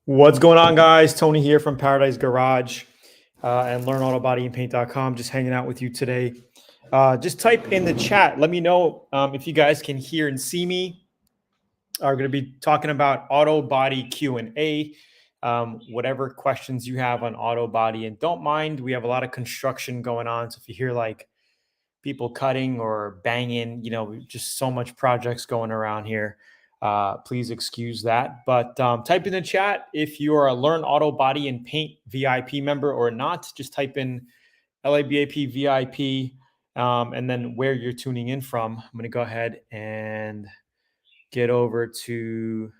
What's going on, guys? Tony here from Paradise Garage and LearnAutoBodyAndPaint.com. Just hanging out with you today. Just type in the chat. Let me know if you guys can hear and see me. We're going to be talking about auto body Q&A. Whatever questions you have on auto body, and don't mind, we have a lot of construction going on. So if you hear like people cutting or banging, just so much projects going around here. Please excuse that. But type in the chat if you are a Learn Auto Body and Paint VIP member or not. Just type in LABAP VIP and then where you're tuning in from. I'm going to go ahead and get over to...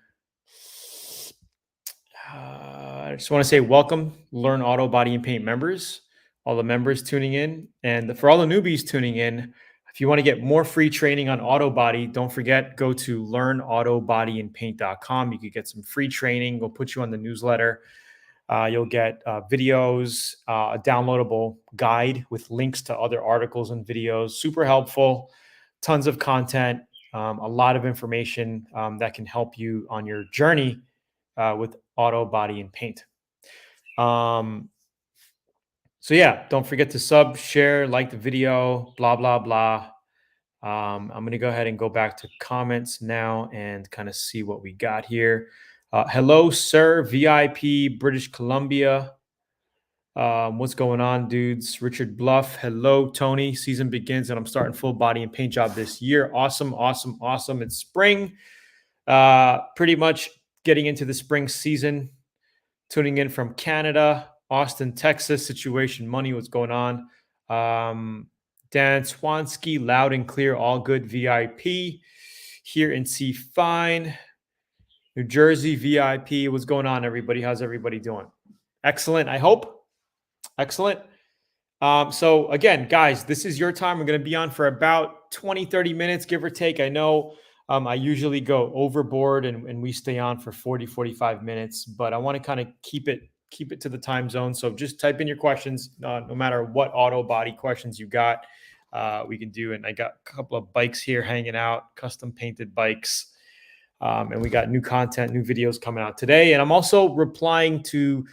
I just want to say welcome, Learn Auto Body and Paint members, all the members tuning in. And for all the newbies tuning in, if you want to get more free training on auto body, don't forget, go to LearnAutoBodyAndPaint.com. You could get some free training. We'll put you on the newsletter. You'll get videos, a downloadable guide with links to other articles and videos. Super helpful, tons of content, a lot of information that can help you on your journey with auto body and paint. So yeah, don't forget to sub, share, like the video, blah, blah, blah. I'm going to go ahead and go back to comments now and kind of see what we got here. Hello, sir, VIP, British Columbia. What's going on, dudes? Richard Bluff. Hello, Tony. Season begins and I'm starting full body and paint job this year. Awesome, awesome, awesome. It's spring. Pretty much getting into the spring season. Tuning in from Canada. Austin, Texas, Situation Money, what's going on? Dan Swansky, loud and clear, all good VIP. Here in C Fine. New Jersey, VIP, what's going on, everybody? How's everybody doing? Excellent, I hope. Excellent. So again, guys, this is your time. We're going to be on for about 20, 30 minutes, give or take. I know I usually go overboard and we stay on for 40, 45 minutes, but I want to kind of keep it to the time zone. So just type in your questions, no matter what auto body questions you got, we can do. And I got a couple of bikes here hanging out, custom painted bikes. And we got new content, new videos coming out today. And I'm also replying to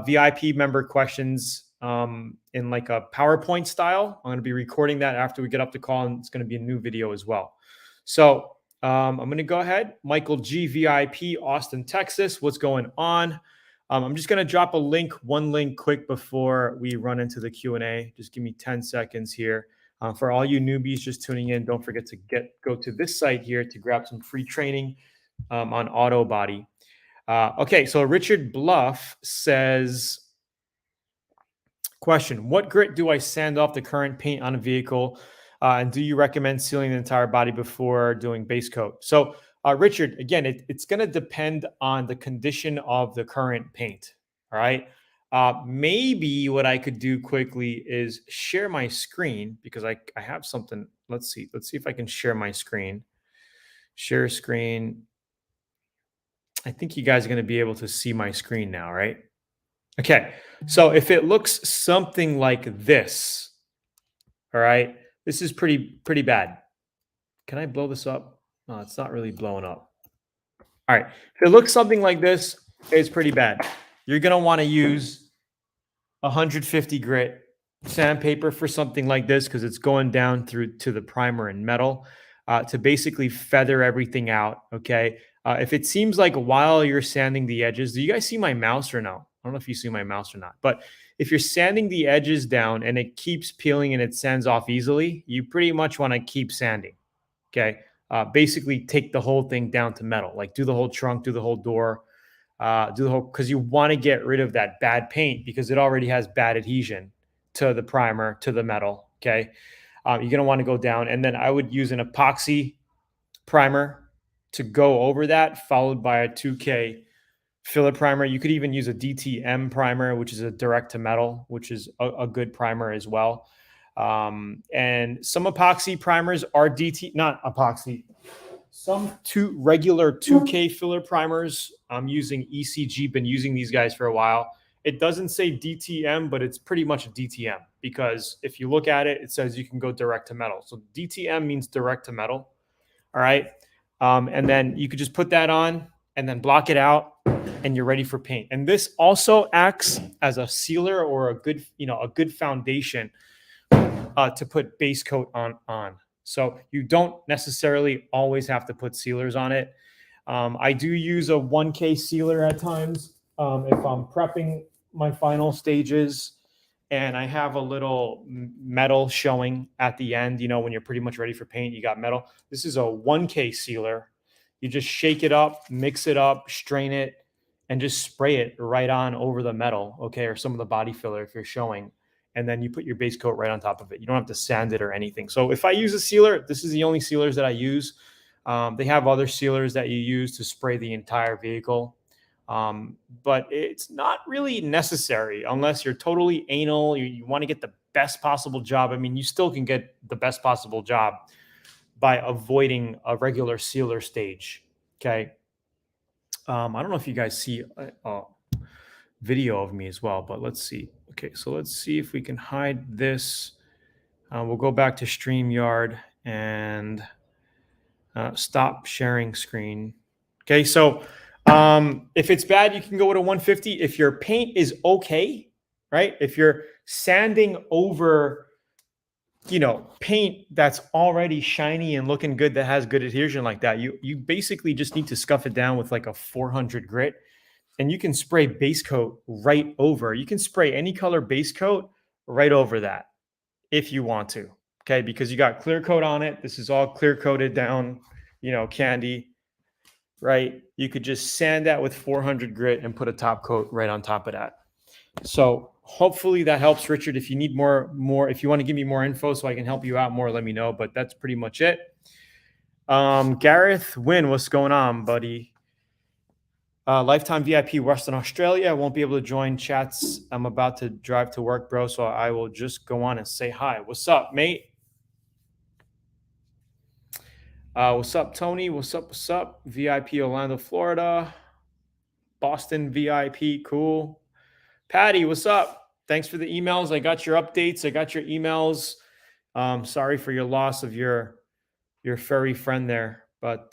VIP member questions in like a PowerPoint style. I'm going to be recording that after we get up the call, and it's going to be a new video as well. So I'm going to go ahead. Michael G, VIP, Austin, Texas. What's going on? I'm just going to drop one link quick before we run into the Q&A. Just give me 10 seconds here. For all you newbies just tuning in, don't forget to go to this site here to grab some free training on auto body. Okay, so Richard Bluff says, question, what grit do I sand off the current paint on a vehicle? And do you recommend sealing the entire body before doing base coat? So Richard, again, it's going to depend on the condition of the current paint. All right. Maybe what I could do quickly is share my screen, because I have something. Let's see if I can share my screen. Share screen. I think you guys are going to be able to see my screen now, right? Okay. So if it looks something like this, all right, this is pretty bad. Can I blow this up? No, it's not really blowing up. All right. If it looks something like this, it's pretty bad. You're going to want to use 150 grit sandpaper for something like this, because it's going down through to the primer and metal to basically feather everything out. Okay. If it seems like while you're sanding the edges, do you guys see my mouse or no? I don't know if you see my mouse or not, but if you're sanding the edges down and it keeps peeling and it sands off easily, you pretty much want to keep sanding. Okay. Basically take the whole thing down to metal, like do the whole trunk, do the whole door, because you want to get rid of that bad paint, because it already has bad adhesion to the primer, to the metal. Okay. You're going to want to go down, and then I would use an epoxy primer to go over that, followed by a 2K filler primer. You could even use a DTM primer, which is a direct to metal, which is a good primer as well. And some epoxy primers are not epoxy. Some regular 2K filler primers. I'm using ECG, been using these guys for a while. It doesn't say DTM, but it's pretty much a DTM, because if you look at it, it says you can go direct to metal. So DTM means direct to metal. All right. And then you could just put that on and then block it out, and you're ready for paint. And this also acts as a sealer or a good foundation to put base coat on. So you don't necessarily always have to put sealers on it. I do use a 1K sealer at times if I'm prepping my final stages and I have a little metal showing at the end. When you're pretty much ready for paint, you got metal. This is a 1K sealer. You just shake it up, mix it up, strain it, and just spray it right on over the metal, okay, or some of the body filler if you're showing. And then you put your base coat right on top of it. You don't have to sand it or anything. So if I use a sealer, this is the only sealers that I use. They have other sealers that you use to spray the entire vehicle. But it's not really necessary unless you're totally anal. You want to get the best possible job. I mean, you still can get the best possible job by avoiding a regular sealer stage. Okay. I don't know if you guys see a video of me as well, but let's see. Okay, so let's see if we can hide this. We'll go back to StreamYard and stop sharing screen. Okay, so if it's bad, you can go with a 150. If your paint is okay, right? If you're sanding over, paint that's already shiny and looking good, that has good adhesion like that, you basically just need to scuff it down with like a 400 grit, and you can spray base coat right over. You can spray any color base coat right over that if you want to, okay? Because you got clear coat on it. This is all clear coated down, candy, right? You could just sand that with 400 grit and put a top coat right on top of that. So hopefully that helps, Richard. If you need more, if you want to give me more info so I can help you out more, let me know. But that's pretty much it. Gareth Wynn, what's going on, buddy? Lifetime VIP Western Australia. I won't be able to join chats. I'm about to drive to work, bro. So I will just go on and say hi. What's up, mate? What's up, Tony? What's up? What's up? VIP Orlando, Florida. Boston VIP. Cool. Patty, what's up? Thanks for the emails. I got your updates. I got your emails. Sorry for your loss of your furry friend there. But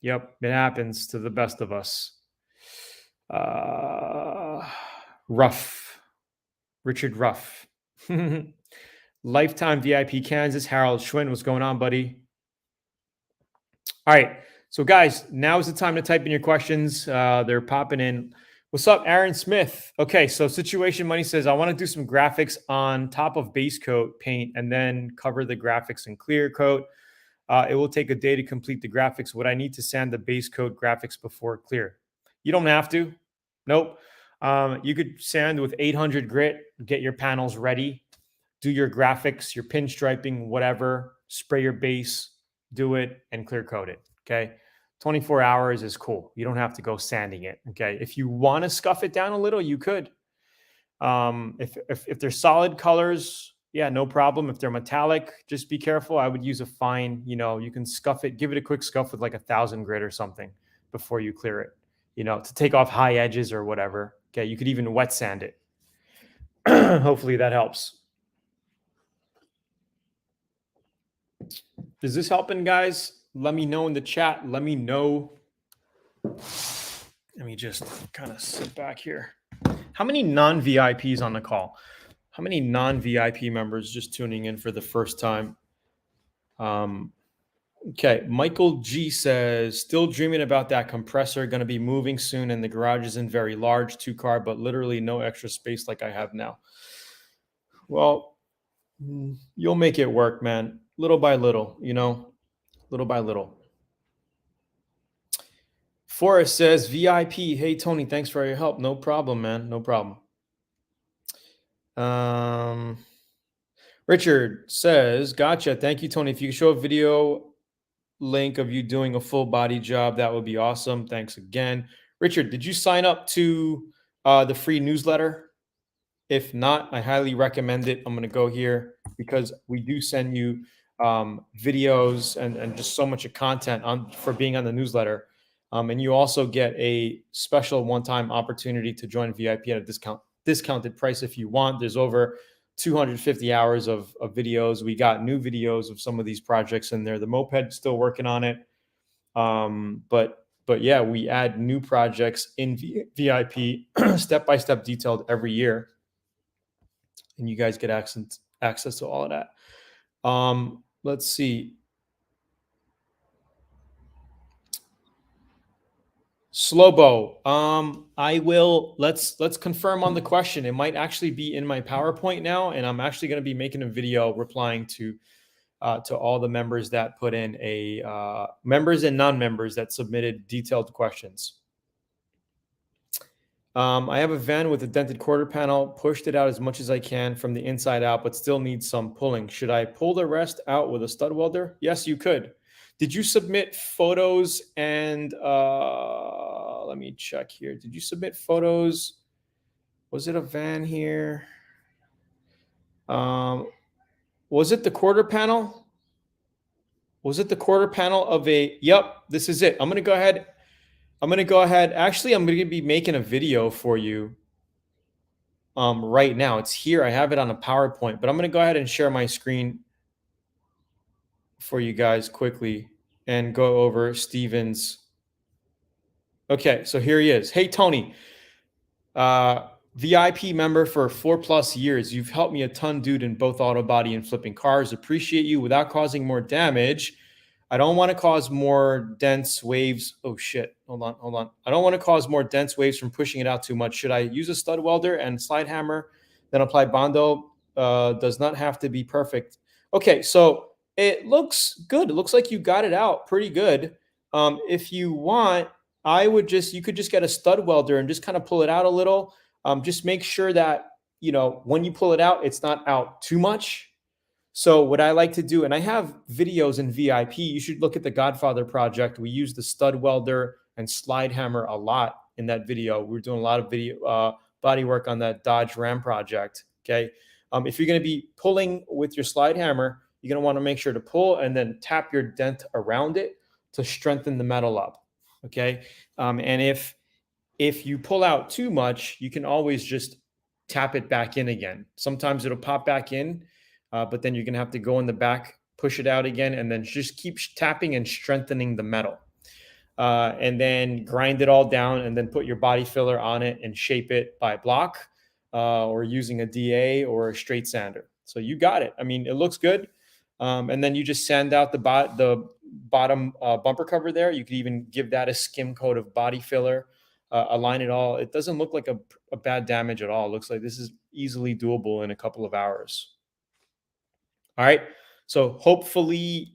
yep, it happens to the best of us. Ruff. Richard Ruff. Lifetime VIP Kansas. Harold Schwinn, what's going on, buddy? All right. So, guys, now is the time to type in your questions. They're popping in. What's up, Aaron Smith? Okay, so Situation Money says, I want to do some graphics on top of base coat paint and then cover the graphics in clear coat. It will take a day to complete the graphics. Would I need to sand the base coat graphics before clear? You don't have to. Nope. You could sand with 800 grit, get your panels ready, do your graphics, your pinstriping, whatever, spray your base, do it, and clear coat it. Okay. 24 hours is cool. You don't have to go sanding it. Okay. If you want to scuff it down a little, you could. If they're solid colors, yeah, no problem. If they're metallic, just be careful. I would use a fine, you can scuff it, give it a quick scuff with like 1,000 grit or something before you clear it, to take off high edges or whatever. Okay. You could even wet sand it. Hopefully that helps. Is this helping, guys? Let me know in the chat. Let me know. Let me just kind of sit back here. How many non-VIPs on the call? How many non-VIP members just tuning in for the first time? Okay. Michael G says, still dreaming about that compressor. Going to be moving soon, and the garage isn't very large, 2-car, but literally no extra space like I have now. Well, you'll make it work, man. Little by little, little by little. Forrest says, VIP, hey, Tony, thanks for your help. No problem, man. No problem. Richard says, gotcha. Thank you, Tony. If you could show a video link of you doing a full body job, that would be awesome. Thanks again. Richard, did you sign up to the free newsletter? If not, I highly recommend it. I'm going to go here because we do send you videos and just so much of content for being on the newsletter. And you also get a special one-time opportunity to join VIP at a discounted price if you want. There's over 250 hours of videos. We got new videos of some of these projects in there. The moped's still working on it. But But yeah, we add new projects in VIP, step-by-step detailed every year. And you guys get access to all of that. Let's see. Slobo. I will let's confirm on the question. It might actually be in my PowerPoint now, and I'm actually going to be making a video replying to all the members that put in members and non-members that submitted detailed questions. I have a van with a dented quarter panel, pushed it out as much as I can from the inside out, but still needs some pulling. Should I pull the rest out with a stud welder? Yes, you could. Did you submit photos and let me check here. Did you submit photos? Was it a van here? Was it the quarter panel? Was it the quarter panel of a, yep, this is it. I'm going to go ahead. Actually, I'm going to be making a video for you right now. It's here. I have it on a PowerPoint, but I'm going to go ahead and share my screen for you guys quickly and go over Steven's. Okay, so here he is. Hey, Tony, VIP member for 4+ years. You've helped me a ton, dude, in both Autobody and flipping cars. Appreciate you. Without causing more damage, I don't want to cause more dense waves. Oh, shit. Hold on. I don't want to cause more dense waves from pushing it out too much. Should I use a stud welder and slide hammer, then apply Bondo? Does not have to be perfect. Okay, so it looks good. It looks like you got it out pretty good. If you want, you could just get a stud welder and just kind of pull it out a little. Just make sure that, when you pull it out, it's not out too much. So what I like to do, and I have videos in VIP, you should look at the Godfather project. We use the stud welder and slide hammer a lot in that video. We're doing a lot of video body work on that Dodge Ram project. Okay. If you're going to be pulling with your slide hammer, you're going to want to make sure to pull and then tap your dent around it to strengthen the metal up. Okay. And if you pull out too much, you can always just tap it back in again. Sometimes it'll pop back in, but then you're going to have to go in the back, push it out again, and then just keep tapping and strengthening the metal. And then grind it all down and then put your body filler on it and shape it by block or using a DA or a straight sander. So you got it. I mean, it looks good. And then you just sand out the bottom bumper cover there. You could even give that a skim coat of body filler, align it all. It doesn't look like a bad damage at all. It looks like this is easily doable in a couple of hours. All right. So hopefully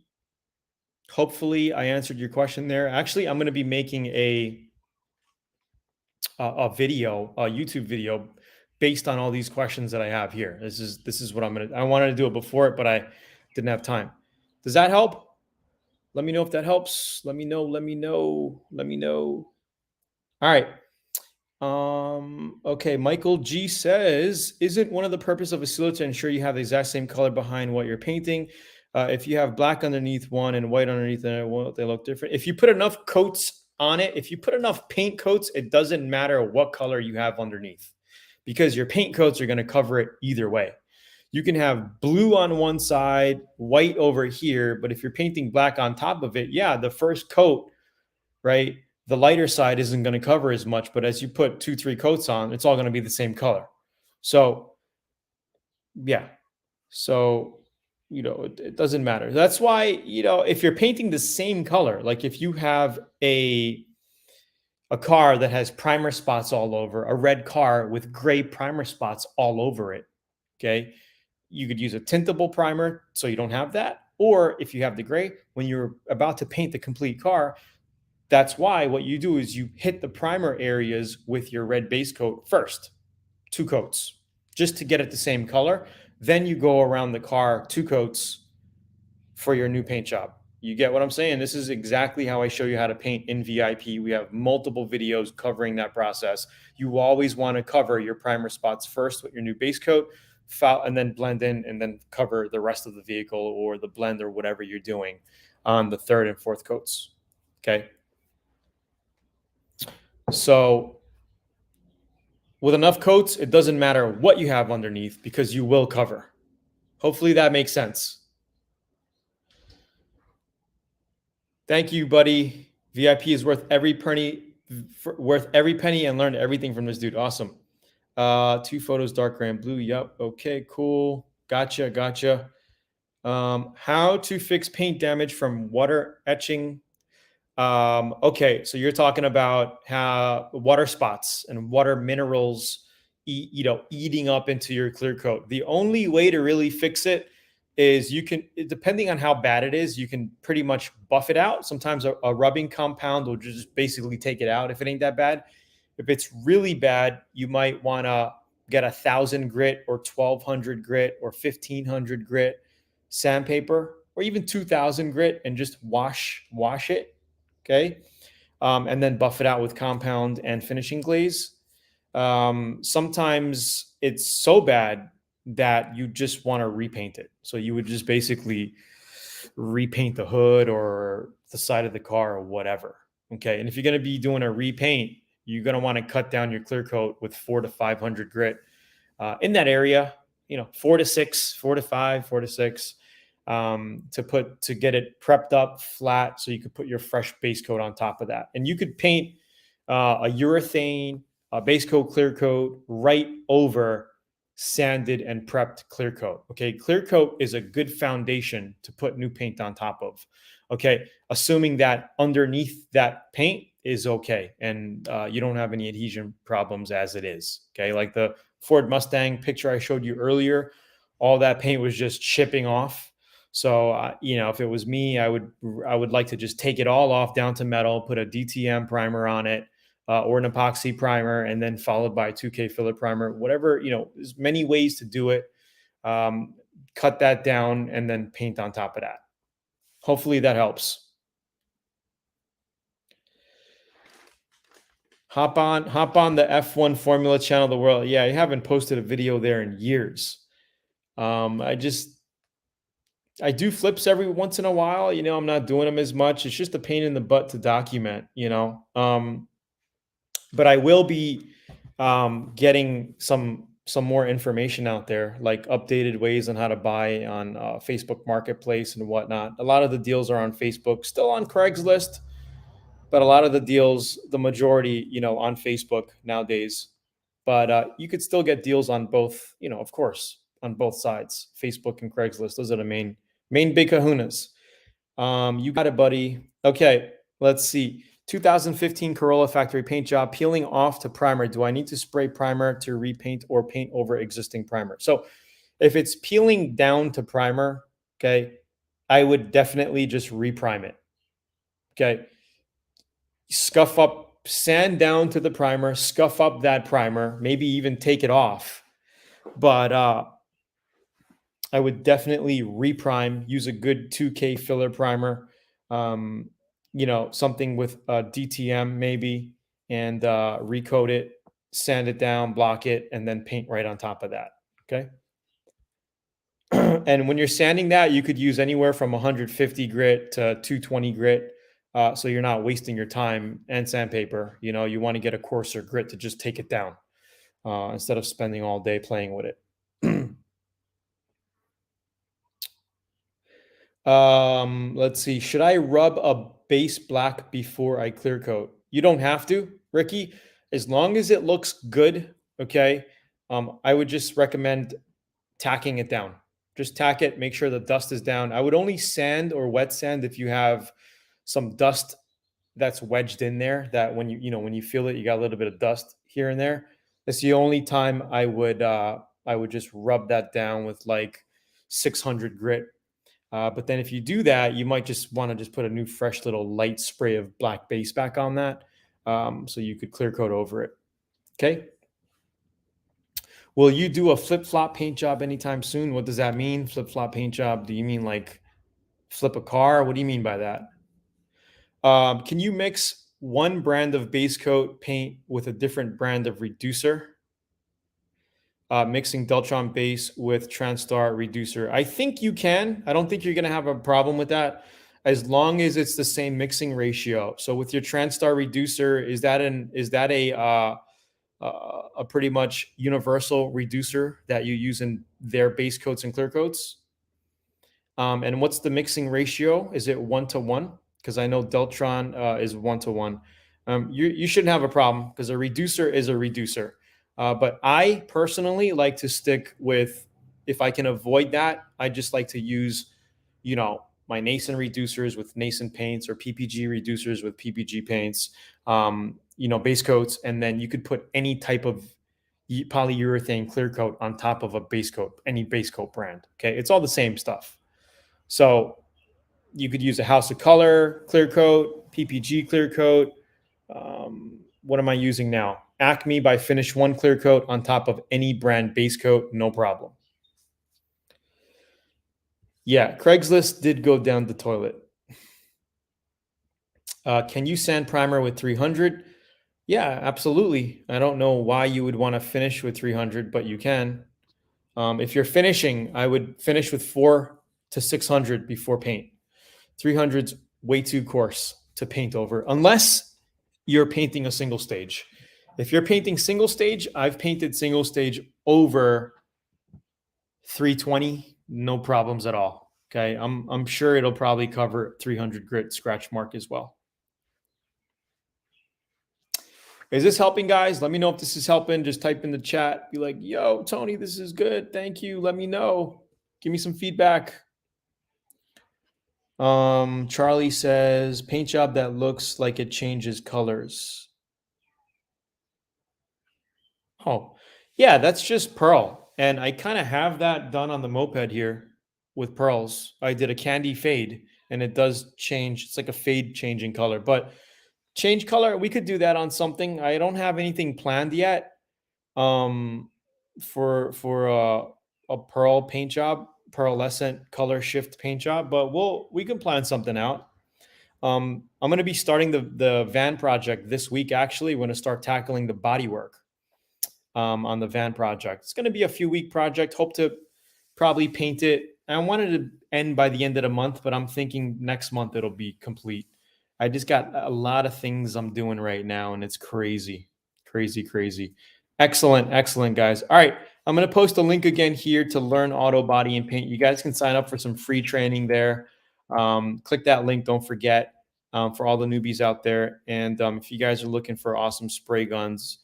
I answered your question there. Actually, I'm going to be making a video, a YouTube video based on all these questions that I have here. This is what I wanted to do it before it, but I didn't have time. Does that help? Let me know if that helps. Let me know. All right. Okay. Michael G says, isn't one of the purpose of a sealer to ensure you have the exact same color behind what you're painting? If you have black underneath one and white underneath it, won't they look different? If you put enough coats on it, if you put enough paint coats, it doesn't matter what color you have underneath because your paint coats are going to cover it either way. You can have blue on one side, white over here, but if you're painting black on top of it, yeah, the first coat, right? The lighter side isn't going to cover as much, but as you put 2-3 coats on, it's all going to be the same color. So, yeah. So, it doesn't matter. That's why, if you're painting the same color, like if you have a car that has primer spots all over, a red car with gray primer spots all over it, okay, you could use a tintable primer so you don't have that. Or if you have the gray, when you're about to paint the complete car, that's why what you do is you hit the primer areas with your red base coat first, 2 coats, just to get it the same color. Then you go around the car 2 coats for your new paint job. You get what I'm saying? This is exactly how I show you how to paint in VIP. We have multiple videos covering that process. You always want to cover your primer spots first with your new base coat, and then blend in and then cover the rest of the vehicle or the blend or whatever you're doing on the 3rd and 4th coats. Okay. So with enough coats, it doesn't matter what you have underneath because you will cover. Hopefully that makes sense. Thank you, buddy. VIP is worth every penny, and learned everything from this dude. Awesome. 2 photos, dark gray and blue. Yep. Okay, cool. Gotcha. How to fix paint damage from water etching. Okay, so you're talking about how water spots and water minerals, eating up into your clear coat. The only way to really fix it is depending on how bad it is, you can pretty much buff it out. Sometimes a rubbing compound will just basically take it out if it ain't that bad. If it's really bad, you might want to get 1,000 grit or 1,200 grit or 1,500 grit sandpaper, or even 2,000 grit, and just wash it. Okay. And then buff it out with compound and finishing glaze. Sometimes it's so bad that you just want to repaint it. So you would just basically repaint the hood or the side of the car or whatever. Okay. And if you're going to be doing a repaint, you're going to want to cut down your clear coat with 400 to 500 grit in that area, 4 to 6, 4 to 5, 4 to 6, to get it prepped up flat so you could put your fresh base coat on top of that. And you could paint a urethane, a base coat, clear coat right over sanded and prepped clear coat. Okay. Clear coat is a good foundation to put new paint on top of. Okay. Assuming that underneath that paint is okay and you don't have any adhesion problems as it is. Okay. Like the Ford Mustang picture I showed you earlier, all that paint was just chipping off. So, if it was me, I would like to just take it all off down to metal, put a DTM primer on it, or an epoxy primer, and then followed by a 2K filler primer, whatever, there's many ways to do it. Cut that down and then paint on top of that. Hopefully that helps. Hop on the F1 Formula channel of the world. Yeah, I haven't posted a video there in years. I do flips every once in a while. I'm not doing them as much. It's just a pain in the butt to document, but I will be getting some more information out there, like updated ways on how to buy on Facebook Marketplace and whatnot. A lot of the deals are on Facebook, still on Craigslist, but a lot of the deals, the majority, on Facebook nowadays. But you could still get deals on both, of course, on both sides, Facebook and Craigslist. Those are the main big kahunas. You got it, buddy. Okay, let's see. 2015 Corolla factory paint job, peeling off to primer. Do I need to spray primer to repaint or paint over existing primer? So if it's peeling down to primer, okay, I would definitely just reprime it. Okay. Scuff up, sand down to the primer, scuff up that primer, maybe even take it off. But I would definitely reprime, use a good 2K filler primer, something with DTM maybe, and recoat it, sand it down, block it, and then paint right on top of that. Okay. And when you're sanding that, you could use anywhere from 150 grit to 220 grit. So you're not wasting your time and sandpaper. You want to get a coarser grit to just take it down instead of spending all day playing with it. Let's see. Should I rub a base black before I clear coat? You don't have to, Ricky, as long as it looks good. Okay. I would just recommend tacking it down. Just tack it, make sure the dust is down. I would only sand or wet sand if you have some dust that's wedged in there, that when you feel it, you got a little bit of dust here and there. That's the only time I would just rub that down with like 600 grit. But then if you do that, you might just want to just put a new fresh little light spray of black base back on that, so you could clear coat over it. Okay. Will you do a flip-flop paint job anytime soon? What does that mean? Flip-flop paint job? Do you mean like flip a car? What do you mean by that? Can you mix one brand of base coat paint with a different brand of reducer? Mixing Deltron base with Transtar reducer. I think you can. I don't think you're going to have a problem with that as long as it's the same mixing ratio. So with your Transtar reducer, is that a pretty much universal reducer that you use in their base coats and clear coats? And what's the mixing ratio? Is it 1 to 1? because I know Deltron is 1-to-1. You shouldn't have a problem because a reducer is a reducer. But I personally like to stick with, if I can avoid that, I just like to use, my nascent reducers with nascent paints, or PPG reducers with PPG paints, base coats. And then you could put any type of polyurethane clear coat on top of a base coat, any base coat brand. Okay. It's all the same stuff. So you could use a House of Color clear coat, PPG clear coat. What am I using now? Acme by Finish One clear coat on top of any brand base coat, no problem. Yeah, Craigslist did go down the toilet. Can you sand primer with 300? Yeah, absolutely. I don't know why you would want to finish with 300, but you can. If you're finishing, I would finish with 400 to 600 before paint. 300's way too coarse to paint over, unless you're painting a single stage. If you're painting single stage, I've painted single stage over 320, no problems at all. Okay, I'm sure it'll probably cover 300 grit scratch mark as well. Is this helping, guys? Let me know if this is helping. Just type in the chat. Be like, yo, Tony, this is good. Thank you. Let me know. Give me some feedback. Charlie says, paint job that looks like it changes colors. Oh, yeah, that's just pearl. And I kind of have that done on the moped here with pearls. I did a candy fade, and it does change. It's like a fade changing color, but change color, we could do that on something. I don't have anything planned yet for a pearl paint job, pearlescent color shift paint job, but we can plan something out. I'm going to be starting the van project this week. Actually, we're going to start tackling the body work on the van project. It's going to be a few week project. Hope to probably paint it. I wanted to end by the end of the month, but I'm thinking next month it'll be complete. I just got a lot of things I'm doing right now, and it's crazy, crazy, crazy. Excellent, excellent, guys. All right, I'm going to post a link again here to learn auto body and paint. You guys can sign up for some free training there. Click that link. Don't forget, for all the newbies out there. And if you guys are looking for awesome spray guns,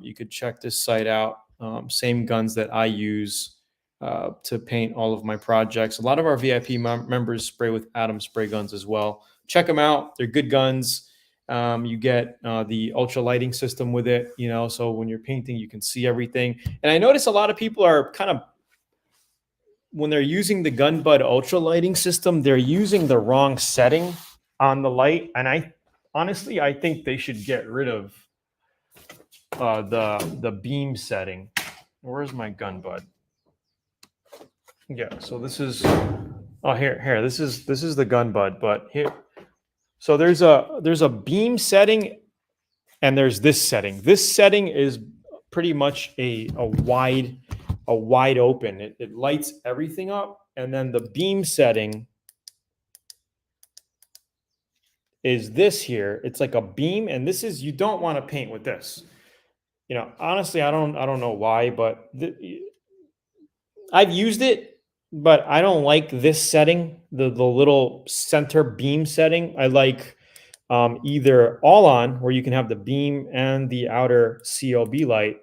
you could check this site out. Same guns that I use to paint all of my projects. A lot of our VIP members spray with Atom spray guns as well. Check them out. They're good guns. You get the ultra lighting system with it, so when you're painting, you can see everything. And I notice a lot of people are kind of, when they're using the Gun Bud ultra lighting system, they're using the wrong setting on the light. And I think they should get rid of the beam setting. Where's my Gun Bud? Yeah, so this is here. This is the Gun Bud, but here. So there's a beam setting, and there's this setting. This setting is pretty much a wide open. It lights everything up, and then the beam setting is this here. It's like a beam, and this is, you don't want to paint with this. Honestly, I don't know why, but I've used it. But I don't like this setting, the little center beam setting. I like either all on, where you can have the beam and the outer COB light,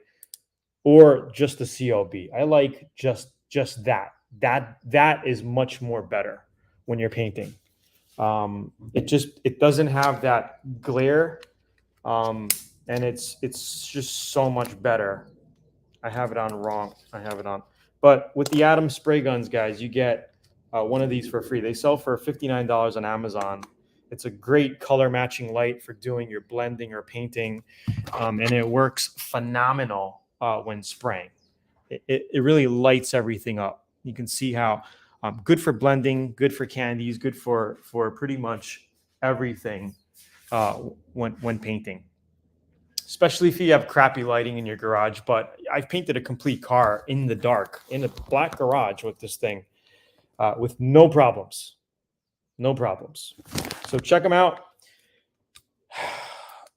or just the COB. I like just that. That is much more better when you're painting. It doesn't have that glare, and it's just so much better. I have it on wrong. I have it on. But with the Atom spray guns, guys, you get one of these for free. They sell for $59 on Amazon. It's a great color matching light for doing your blending or painting, and it works phenomenal when spraying. It really lights everything up. You can see how good for blending, good for candies, good for pretty much everything when painting. Especially if you have crappy lighting in your garage. But I've painted a complete car in the dark, in a black garage with this thing, with no problems. No problems. So check them out.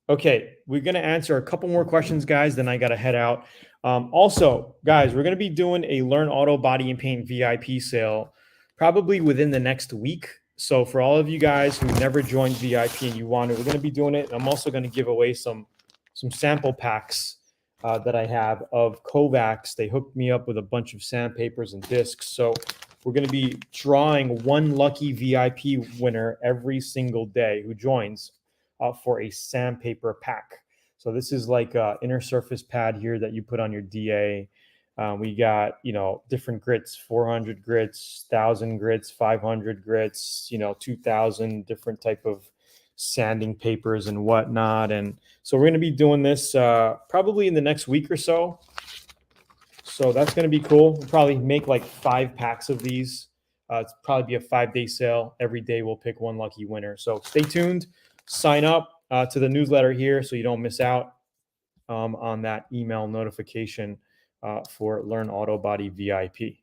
Okay, we're going to answer a couple more questions, guys, then I got to head out. Also, guys, we're going to be doing a Learn Auto Body and Paint VIP sale probably within the next week. So for all of you guys who never joined VIP and you want it, we're going to be doing it. I'm also going to give away some sample packs that I have of Kovacs. They hooked me up with a bunch of sandpapers and discs. So we're going to be drawing one lucky VIP winner every single day who joins for a sandpaper pack. So this is like an inner surface pad here that you put on your DA. We got, different grits, 400 grits, 1,000 grits, 500 grits, 2,000 different type of sanding papers and whatnot. And so we're going to be doing this probably in the next week or so. So that's going to be cool. We'll probably make like 5 packs of these. It's probably be a 5-day sale. Every day we'll pick one lucky winner. So stay tuned. Sign up to the newsletter here so you don't miss out on that email notification for Learn Auto Body VIP.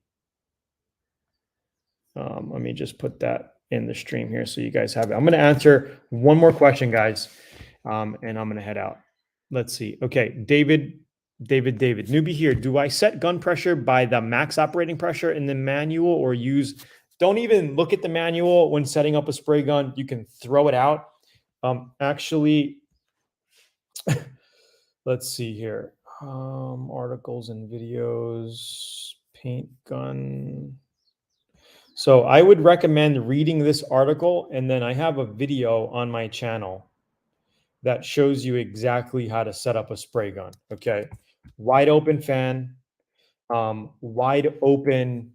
Let me just put that in the stream here so you guys have it. I'm going to answer one more question, guys, and I'm going to head out. Let's see. Okay, David, newbie here. Do I set gun pressure by the max operating pressure in the manual or use? Don't even look at the manual when setting up a spray gun. You can throw it out. Actually, let's see here. Articles and videos, paint gun. So I would recommend reading this article, and then I have a video on my channel that shows you exactly how to set up a spray gun. Okay, wide open fan, wide open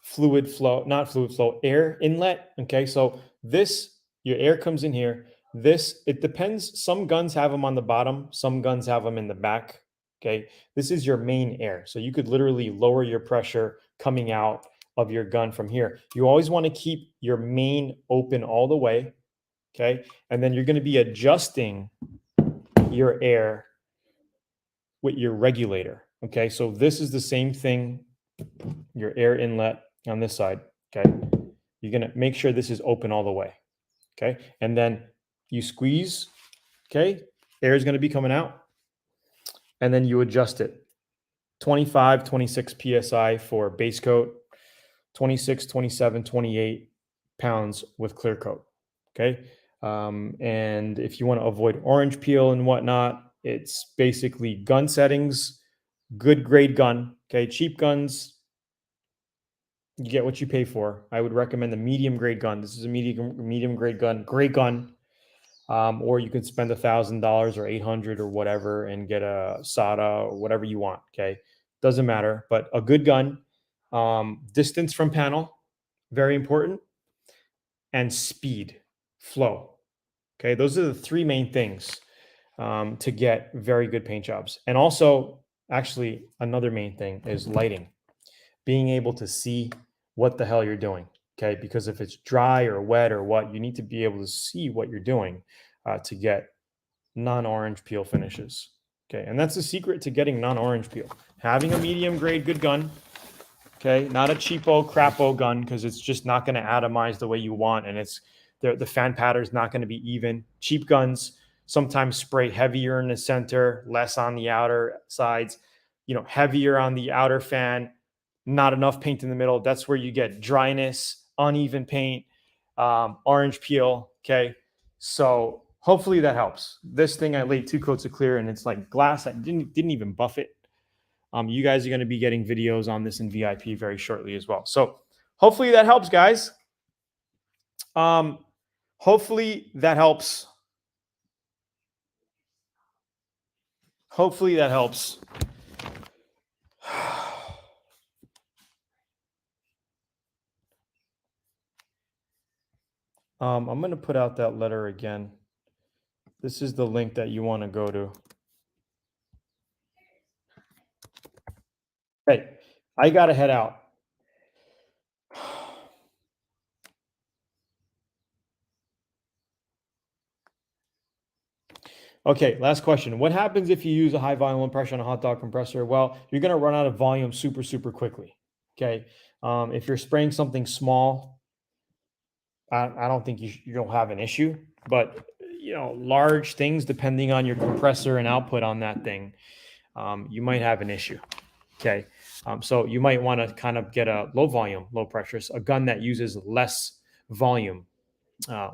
fluid flow, not fluid flow, air inlet. Okay, so this, your air comes in here. This, it depends. Some guns have them on the bottom, some guns have them in the back. Okay, this is your main air. So you could literally lower your pressure coming out of your gun from here. You always want to keep your main open all the way. Okay, and then you're going to be adjusting your air with your regulator. Okay, so this is the same thing, your air inlet on this side. Okay, you're going to make sure this is open all the way. Okay, and then you squeeze. Okay, air is going to be coming out, and then you adjust it. 25, 26 psi for base coat, 26, 27, 28 pounds with clear coat. Okay, and if you want to avoid orange peel and whatnot, it's basically gun settings, good grade gun. Okay, cheap guns, you get what you pay for. I would recommend the medium grade gun. This is a medium grade gun, great gun. Or you could spend $1,000 or $800 or whatever and get a SATA or whatever you want. Okay, doesn't matter, but a good gun. Distance from panel, very important, and speed, flow. Okay, those are the 3 main things to get very good paint jobs. And also, actually, another main thing is lighting, being able to see what the hell you're doing. Okay, because if it's dry or wet or what, you need to be able to see what you're doing to get non-orange peel finishes. Okay, and that's the secret to getting non-orange peel. Having a medium grade good gun. Okay, not a cheapo, crapo gun, because it's just not going to atomize the way you want, and it's the fan pattern is not going to be even. Cheap guns sometimes spray heavier in the center, less on the outer sides, heavier on the outer fan, not enough paint in the middle. That's where you get dryness, uneven paint, orange peel. Okay, so hopefully that helps. This thing, I laid 2 coats of clear, and it's like glass. I didn't even buff it. You guys are going to be getting videos on this in VIP very shortly as well. So hopefully that helps, guys. Hopefully that helps. Hopefully that helps. I'm going to put out that letter again. This is the link that you want to go to. Hey, I got to head out. Okay, last question. What happens if you use a high volume low pressure on a hot dog compressor? Well, you're going to run out of volume super quickly. Okay. If you're spraying something small, I don't think you don't have an issue, but large things, depending on your compressor and output on that thing, you might have an issue. Okay. So you might want to kind of get a low volume, low pressure, a gun that uses less volume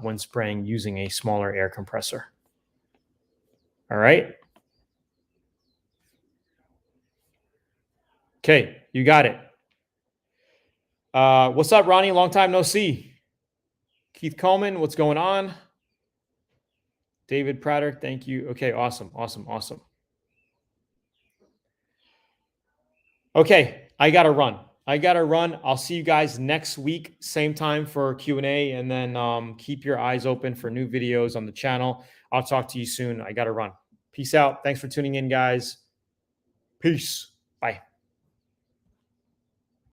when spraying using a smaller air compressor. All right. Okay, you got it. What's up, Ronnie? Long time no see. Keith Coleman, what's going on? David Prater, thank you. Okay, awesome. Okay, I got to run. I'll see you guys next week, same time for Q&A, and then keep your eyes open for new videos on the channel. I'll talk to you soon. I got to run. Peace out. Thanks for tuning in, guys. Peace.